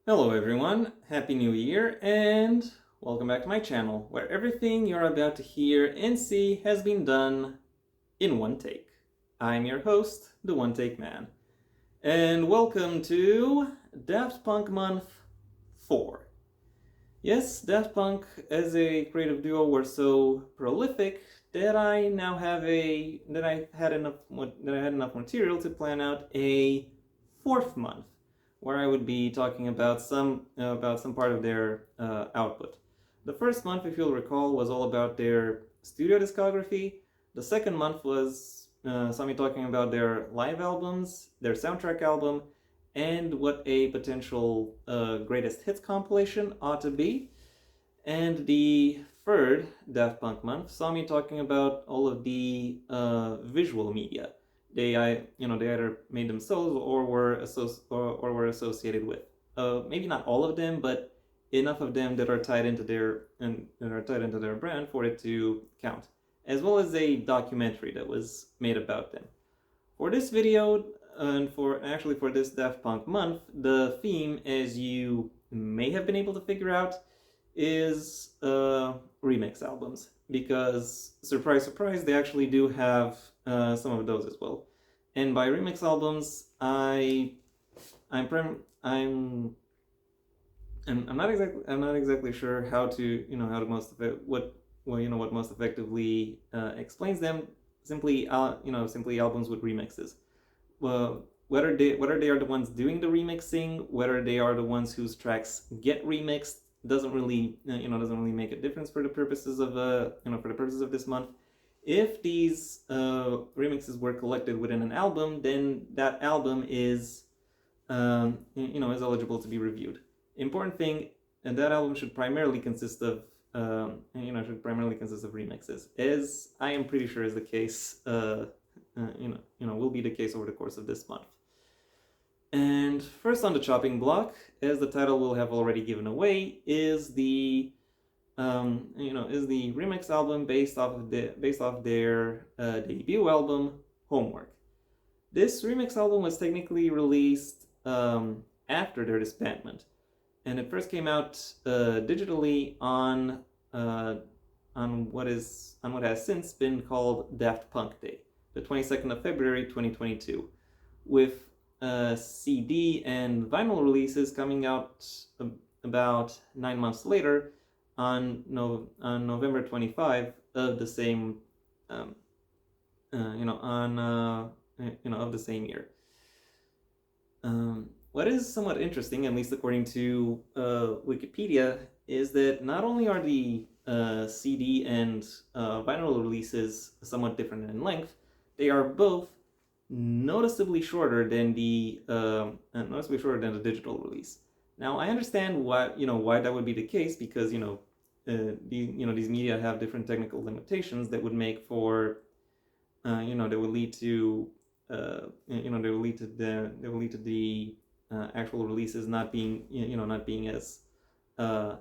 Hello everyone, Happy New Year, and welcome back to my channel, where everything you're about to hear and see has been done in one take. I'm your host, the One Take Man, and welcome to Daft Punk Month 4. Yes, Daft Punk as a creative duo were so prolific that I had enough material to plan out a fourth month where I would be talking about some part of their output. The first month, if you'll recall, was all about their studio discography. The second month was saw me talking about their live albums, their soundtrack album, and what a potential greatest hits compilation ought to be. And the third Daft Punk month saw me talking about all of the visual media they either made themselves or were associated with. Maybe not all of them, but enough of them that are tied into their brand for it to count, as well as a documentary that was made about them. For this video, and for this Daft Punk month, the theme, as you may have been able to figure out, is remix albums, because surprise surprise, they actually do have some of those as well. And by remix albums, I'm not exactly sure how to how to most what most effectively explains them. Simply albums with remixes. Well, whether they are the ones doing the remixing, whether they are the ones whose tracks get remixed, doesn't really make a difference for the purposes of this month. If these remixes were collected within an album, then that album is is eligible to be reviewed. Important thing, and that album should primarily consist of remixes, as I am pretty sure is the case. Will be the case over the course of this month. And first on the chopping block, as the title will have already given away, is the remix album based off their debut album, Homework. This remix album was technically released after their disbandment, and it first came out digitally on what has since been called Daft Punk Day, the 22nd of February 2022, with CD and vinyl releases coming out about 9 months later on November 25 of the same of the same year. What is somewhat interesting, at least according to Wikipedia, is that not only are the CD and vinyl releases somewhat different in length, they are both noticeably shorter than the digital release. Now, I understand why that would be the case, because these media have different technical limitations that would make for that would lead to the actual releases not being as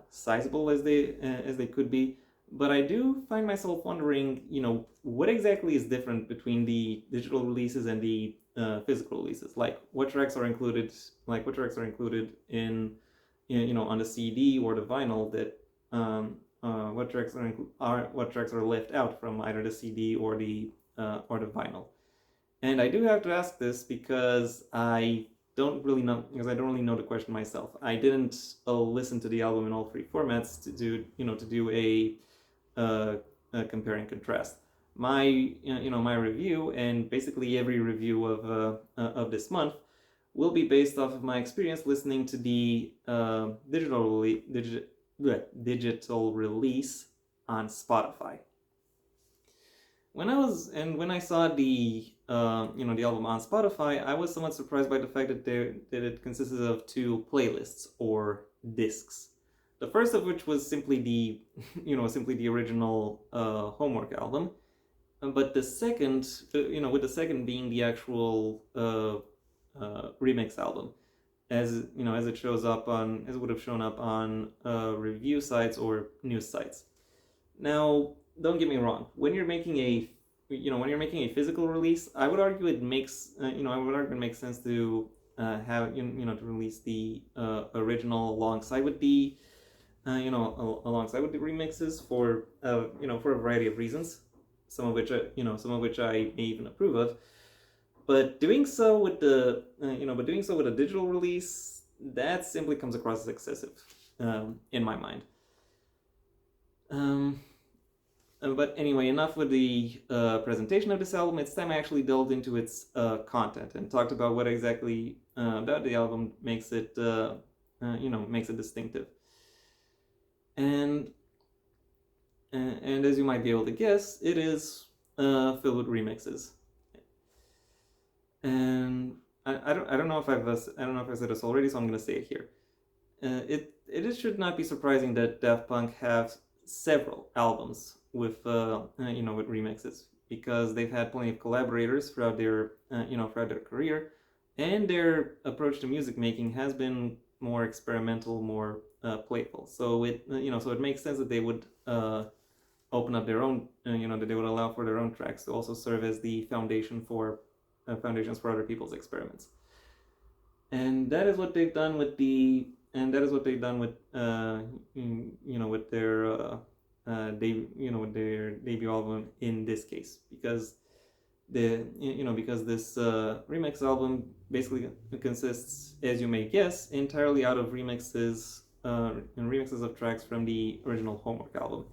sizable as they could be. But I do find myself wondering, what exactly is different between the digital releases and the physical releases? Like, what tracks are included in, on the CD or the vinyl that what tracks are left out from either the CD or the vinyl. And I do have to ask this because I don't really know the question myself. I didn't listen to the album in all three formats to do a compare and contrast. My review, and basically every review of this month, will be based off of my experience listening to the digital release on Spotify. When I saw the the album on Spotify, I was somewhat surprised by the fact that it consisted of two playlists or discs. The first of which was simply the original Homework album, but the second, with the second being the actual remix album, as it would have shown up on review sites or news sites. Now, don't get me wrong. When you're making a physical release, I would argue it makes sense to have to release the original alongside with the alongside with the remixes for for a variety of reasons, some of which I may even approve of. But doing so with a digital release, that simply comes across as excessive, in my mind. Um, but anyway, enough with the presentation of this album. It's time I actually delved into its content and talked about what exactly about the album makes it makes it distinctive. And and as you might be able to guess, it is filled with remixes. And I don't know if I don't know if I said this already, so I'm going to say it here. It should not be surprising that Daft Punk have several albums with with remixes, because they've had plenty of collaborators throughout their throughout their career, and their approach to music making has been more experimental, more playful. So it makes sense that they would open up their own that they would allow for their own tracks to also serve as the foundations for other people's experiments. And that is what they've done with the and that is what they've done with with their with their debut album in this case, because because this remix album basically consists, as you may guess, entirely out of remixes and remixes of tracks from the original Homework album.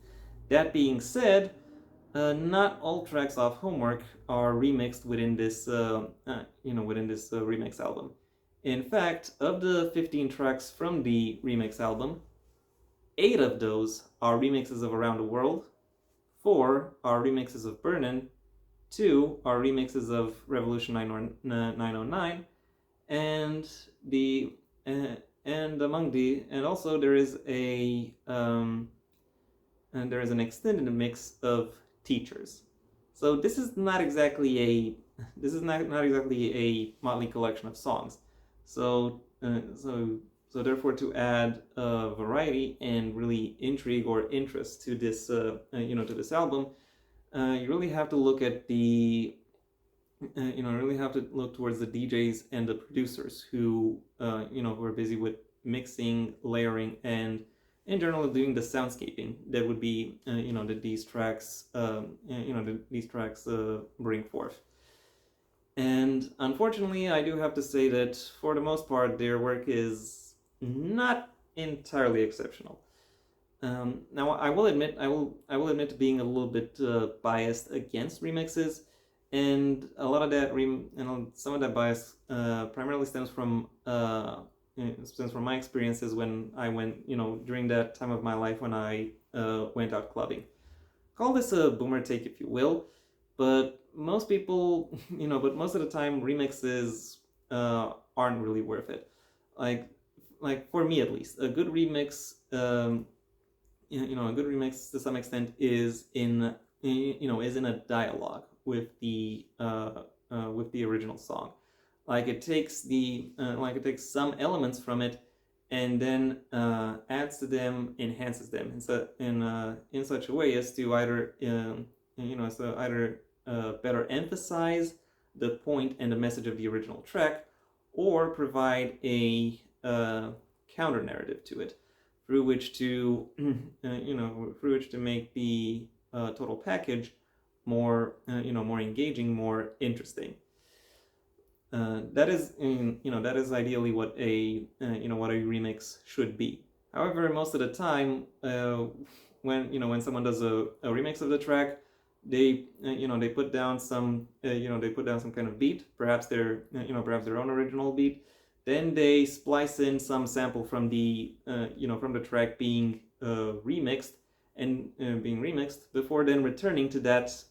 That being said, not all tracks off Homework are remixed within this remix album. In fact, of the 15 tracks from the remix album, 8 of those are remixes of Around the World, 4 are remixes of Burnin', 2 are remixes of Revolution 909, and the and among the and also there is an extended mix of Teachers. So not exactly a motley collection of songs. So therefore, to add variety and really intrigue or interest to this to this album, you really have to look at the really have to look towards the DJs and the producers who who are busy with mixing, layering, and in general doing the soundscaping that would be that these tracks bring forth. And unfortunately, I do have to say that for the most part, their work is not entirely exceptional. Now, I will admit to being a little bit biased against remixes, and a lot of that some of that bias primarily stems from my experiences when I went during that time of my life when I went out clubbing. Call this a boomer take if you will, but most people but most of the time remixes aren't really worth it. Like for me at least, a good remix a good remix to some extent is in a dialogue with the original song. Like it takes some elements from it and then adds to them, enhances them in such a way as to either better emphasize the point and the message of the original track, or provide a counter narrative to it, through which to make the total package more more engaging, more interesting. That is ideally what a remix should be. However, most of the time, when someone does a remix of the track, they put down some kind of beat, perhaps perhaps their own original beat. Then they splice in some sample from the from the track being remixed before then returning to that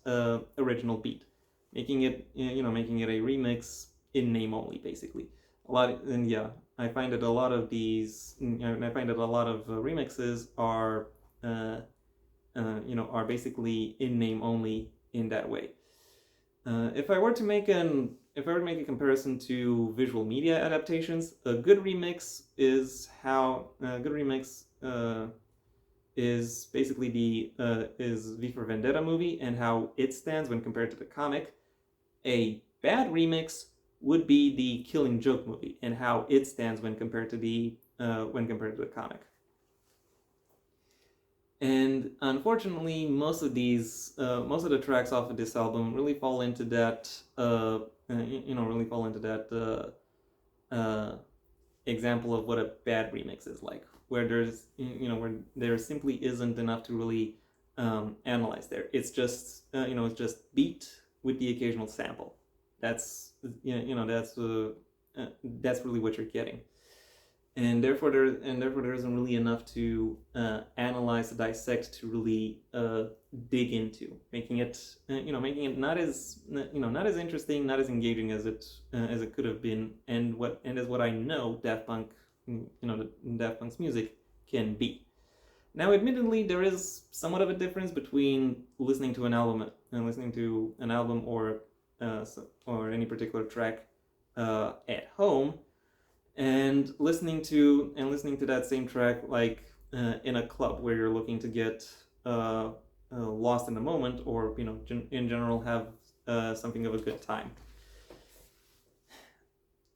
original beat, making it a remix in name only, basically. I find that a lot of remixes are are basically in name only in that way. If I were to make a comparison to visual media adaptations, a good remix is is basically is V for Vendetta movie and how it stands when compared to the comic. A bad remix would be the Killing Joke movie and how it stands when compared to the comic. And unfortunately, most of the tracks off of this album really fall into that, really fall into that example of what a bad remix is like, where where there simply isn't enough to really analyze there. It's just, it's just beat with the occasional sample. That's, that's really what you're getting, and therefore there isn't really enough to analyze, to dissect, to really dig into, making it not as not as interesting, not as engaging as it could have been, and as what I know Daft Punk, Daft Punk's music can be. Now, admittedly, there is somewhat of a difference between listening to an album or any particular track at home, and listening to that same track like in a club where you're looking to get lost in the moment, or in general have something of a good time.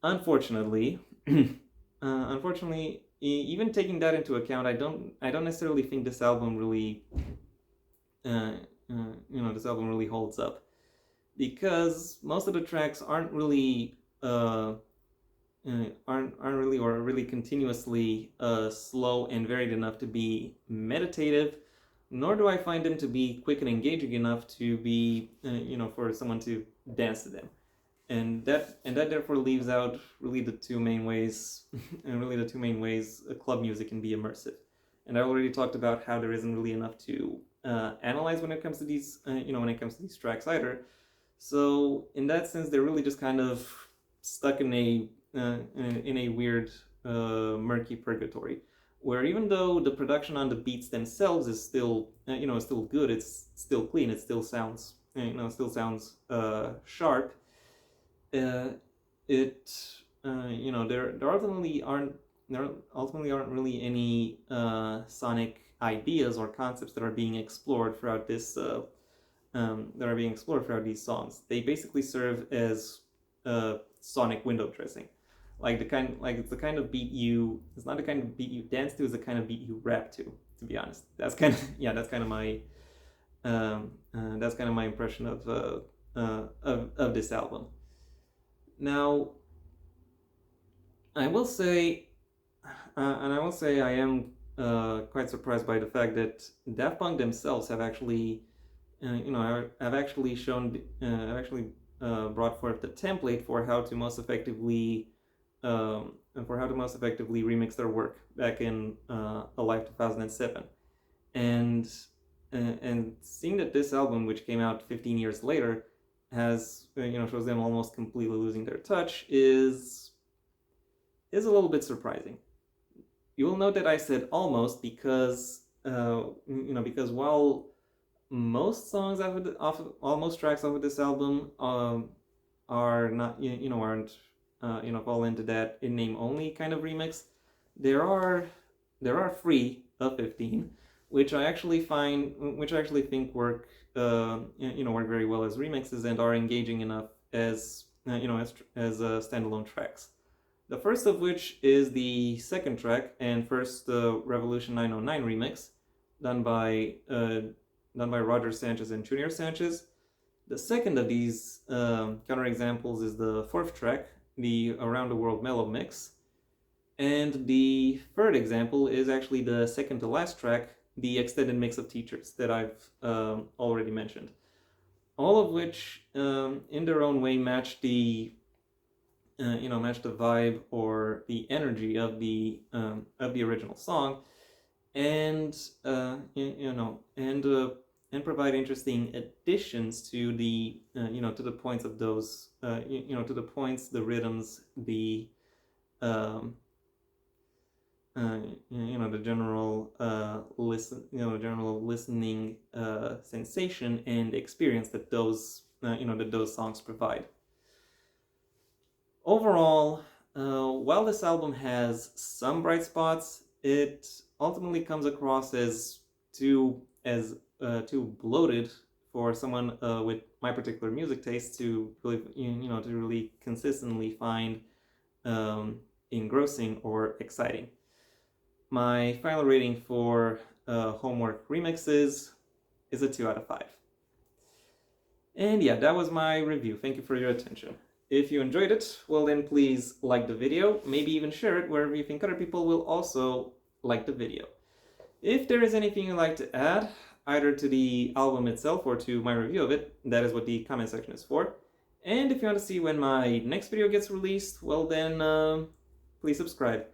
Unfortunately, even taking that into account, I don't necessarily think this album really holds up, because most of the tracks aren't really or really continuously slow and varied enough to be meditative, nor do I find them to be quick and engaging enough to be for someone to dance to them. And that therefore leaves out really the two main ways club music can be immersive. And I already talked about how there isn't really enough to analyze when it comes to these tracks either. So in that sense, they're really just kind of stuck in a weird murky purgatory, where even though the production on the beats themselves is still still good, it's still clean, it still sounds sharp. There ultimately aren't really any sonic ideas or concepts that are being explored throughout these songs. They basically serve as sonic window dressing, it's not the kind of beat you dance to, it's the kind of beat you rap to be honest. That's kind of my impression of this album. Now, I will say I am quite surprised by the fact that Daft Punk themselves have actually brought forth the template for how to most effectively remix their work back in Alive 2007, and seeing that this album, which came out 15 years later, shows them almost completely losing their touch, is a little bit surprising. You will note that I said almost, because because while most songs most tracks off of this album are not fall into that in name only kind of remix, there are 3 of 15 which I actually think work work very well as remixes and are engaging enough as standalone tracks. The first of which is the second track and first Revolution 909 remix, done by Roger Sanchez and Junior Sanchez. The second of these counterexamples is the fourth track, the Around the World Mellow Mix. And the third example is actually the second to last track, the extended mix of Teachers, that I've already mentioned. All of which, in their own way, match the vibe or the energy of the original song, and and provide interesting additions to the to the points of those to the points, the rhythms, the the general general listening sensation and experience that those songs provide. Overall, while this album has some bright spots, it ultimately comes across as too bloated for someone with my particular music taste to really, to really consistently find engrossing or exciting. My final rating for Homework Remixes is a 2 out of 5. And yeah, that was my review. Thank you for your attention. If you enjoyed it, well then please like the video, maybe even share it wherever you think other people will also like the video. If there is anything you'd like to add, either to the album itself or to my review of it, that is what the comment section is for. And if you want to see when my next video gets released, well then please subscribe.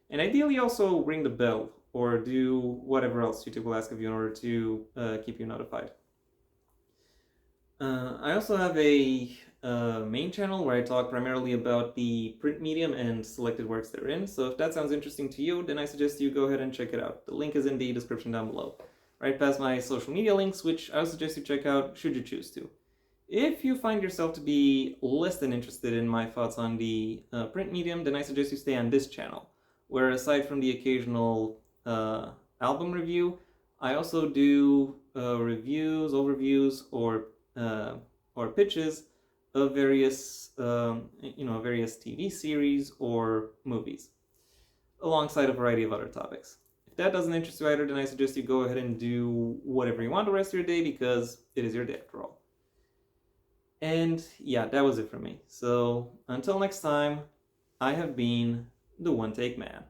And ideally also ring the bell or do whatever else YouTube will ask of you in order to keep you notified. I also have a main channel where I talk primarily about the print medium and selected works therein, so if that sounds interesting to you, then I suggest you go ahead and check it out. The link is in the description down below, right past my social media links, which I would suggest you check out should you choose to. If you find yourself to be less than interested in my thoughts on the print medium, then I suggest you stay on this channel, where aside from the occasional album review, I also do reviews, overviews, or pitches of various various TV series or movies, alongside a variety of other topics. If that doesn't interest you either, then I suggest you go ahead and do whatever you want the rest of your day, because it is your day after all. And yeah, that was it for me. So until next time, I have been the One Take Man.